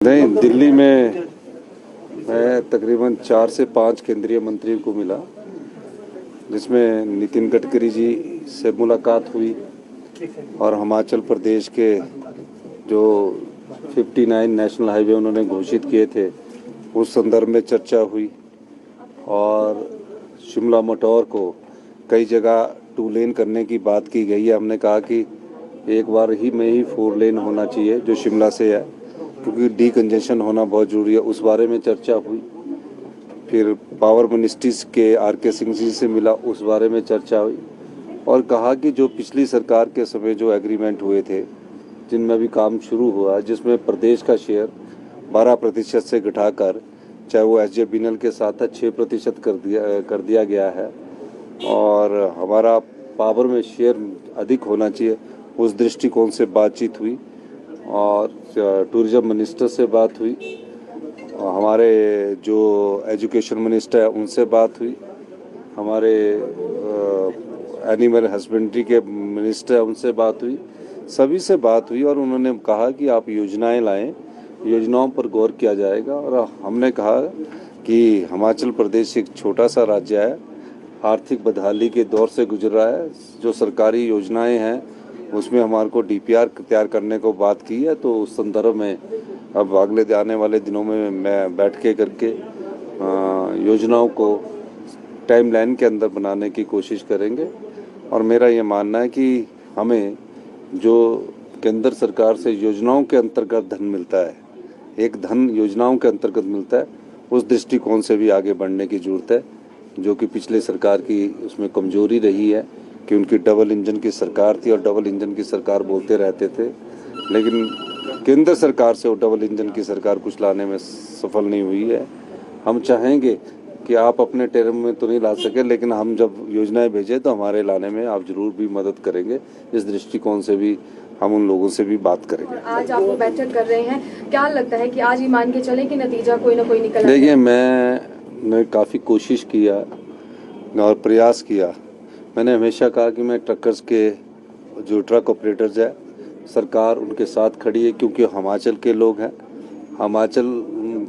नहीं, दिल्ली में मैं तकरीबन 4 से 5 केंद्रीय मंत्रियों को मिला, जिसमें नितिन गडकरी जी से मुलाकात हुई और हिमाचल प्रदेश के जो 59 नेशनल हाईवे उन्होंने घोषित किए थे उस संदर्भ में चर्चा हुई और शिमला मटौर को कई जगह 2 लेन करने की बात की गई है। हमने कहा कि एक बार ही में ही 4 लेन होना चाहिए जो शिमला से है, क्योंकि डीकंजेशन होना बहुत ज़रूरी है। उस बारे में चर्चा हुई। फिर पावर मिनिस्ट्रीज के आर.के. सिंह जी से मिला, उस बारे में चर्चा हुई और कहा कि जो पिछली सरकार के समय जो एग्रीमेंट हुए थे, जिनमें भी काम शुरू हुआ, जिसमें प्रदेश का शेयर 12% से घटाकर, चाहे वो SJVN के साथ था, 6% कर दिया गया है और हमारा पावर में शेयर अधिक होना चाहिए, उस दृष्टिकोण से बातचीत हुई और टूरिज्म मिनिस्टर से बात हुई, हमारे जो एजुकेशन मिनिस्टर है उनसे बात हुई, हमारे एनिमल हस्बेंड्री के मिनिस्टर है उनसे बात हुई, सभी से बात हुई और उन्होंने कहा कि आप योजनाएं लाएं, योजनाओं पर गौर किया जाएगा। और हमने कहा कि हिमाचल प्रदेश एक छोटा सा राज्य है, आर्थिक बदहाली के दौर से गुजर रहा है, जो सरकारी योजनाएं हैं उसमें हमारे को DPR तैयार करने को बात की है। तो उस संदर्भ में अब अगले आने वाले दिनों में मैं बैठ के करके योजनाओं को टाइमलाइन के अंदर बनाने की कोशिश करेंगे और मेरा ये मानना है कि हमें जो केंद्र सरकार से योजनाओं के अंतर्गत धन मिलता है, एक धन योजनाओं के अंतर्गत मिलता है, उस दृष्टिकोण से भी आगे बढ़ने की ज़रूरत है, जो कि पिछले सरकार की उसमें कमजोरी रही है कि उनकी डबल इंजन की सरकार थी और डबल इंजन की सरकार बोलते रहते थे, लेकिन केंद्र सरकार से वो डबल इंजन की सरकार कुछ लाने में सफल नहीं हुई है। हम चाहेंगे कि आप अपने टर्म में तो नहीं ला सके, लेकिन हम जब योजनाएं भेजें तो हमारे लाने में आप जरूर भी मदद करेंगे। इस दृष्टिकोण से भी हम उन लोगों से भी बात करेंगे। आज आप वो बैठक कर रहे हैं, क्या लगता है कि आज ही मान के चलें कि नतीजा कोई ना कोई निकल? देखिए, मैंने काफ़ी कोशिश किया और प्रयास किया। मैंने हमेशा कहा कि मैं ट्रकर्स के जो ट्रक ऑपरेटर्स है, सरकार उनके साथ खड़ी है, क्योंकि हिमाचल के लोग हैं। हिमाचल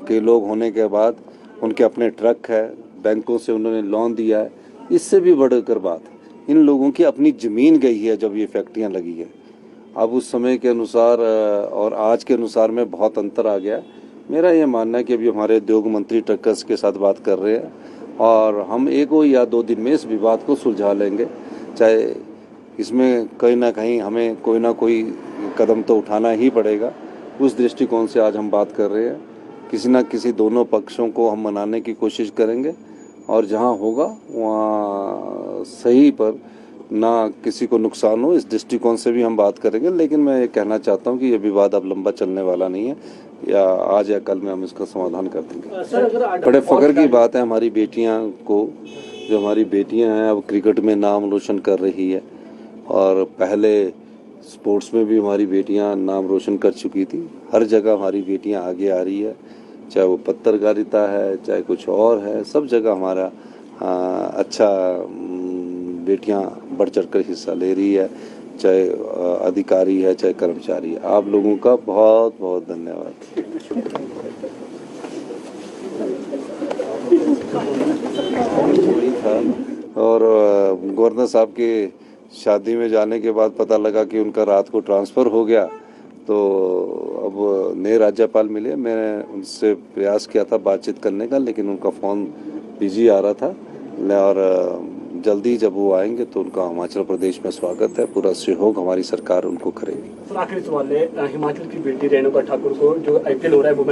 के लोग होने के बाद उनके अपने ट्रक है, बैंकों से उन्होंने लोन दिया है। इससे भी बढ़कर बात, इन लोगों की अपनी ज़मीन गई है जब ये फैक्ट्रियां लगी है। अब उस समय के अनुसार और आज के अनुसार में बहुत अंतर आ गया। मेरा ये मानना है कि अभी हमारे उद्योग मंत्री ट्रकर्स के साथ बात कर रहे हैं और हम 1 या 2 दिन में इस विवाद को सुलझा लेंगे। चाहे इसमें कहीं ना कहीं हमें कोई ना कोई कदम तो उठाना ही पड़ेगा, उस दृष्टिकोण से आज हम बात कर रहे हैं। किसी ना किसी दोनों पक्षों को हम मनाने की कोशिश करेंगे और जहां होगा वहां सही पर ना किसी को नुकसान हो, इस दृष्टिकोण से भी हम बात करेंगे। लेकिन मैं ये कहना चाहता हूं कि ये विवाद अब लंबा चलने वाला नहीं है, या आज या कल में हम इसका समाधान कर देंगे। बड़े फख्र की बात है हमारी बेटियां को, जो हमारी बेटियां हैं अब क्रिकेट में नाम रोशन कर रही है और पहले स्पोर्ट्स में भी हमारी बेटियां नाम रोशन कर चुकी थी। हर जगह हमारी बेटियां आगे आ रही है, चाहे वो पत्रकारिता है, चाहे कुछ और है, सब जगह हमारा अच्छा बेटियां बढ़ चढ़कर हिस्सा ले रही है, चाहे अधिकारी है चाहे कर्मचारी है। आप लोगों का बहुत बहुत धन्यवाद। और गवर्नर साहब के शादी में जाने के बाद पता लगा कि उनका रात को ट्रांसफ़र हो गया, तो अब नए राज्यपाल मिले। मैंने उनसे प्रयास किया था बातचीत करने का, लेकिन उनका फ़ोन बिजी आ रहा था और जल्दी जब वो आएंगे तो उनका हिमाचल प्रदेश में स्वागत है। पूरा सहयोग हमारी सरकार उनको करेगी। आखिरी सवाल है, हिमाचल की बेटी रेणुका ठाकुर को जो IPL हो रहा है वो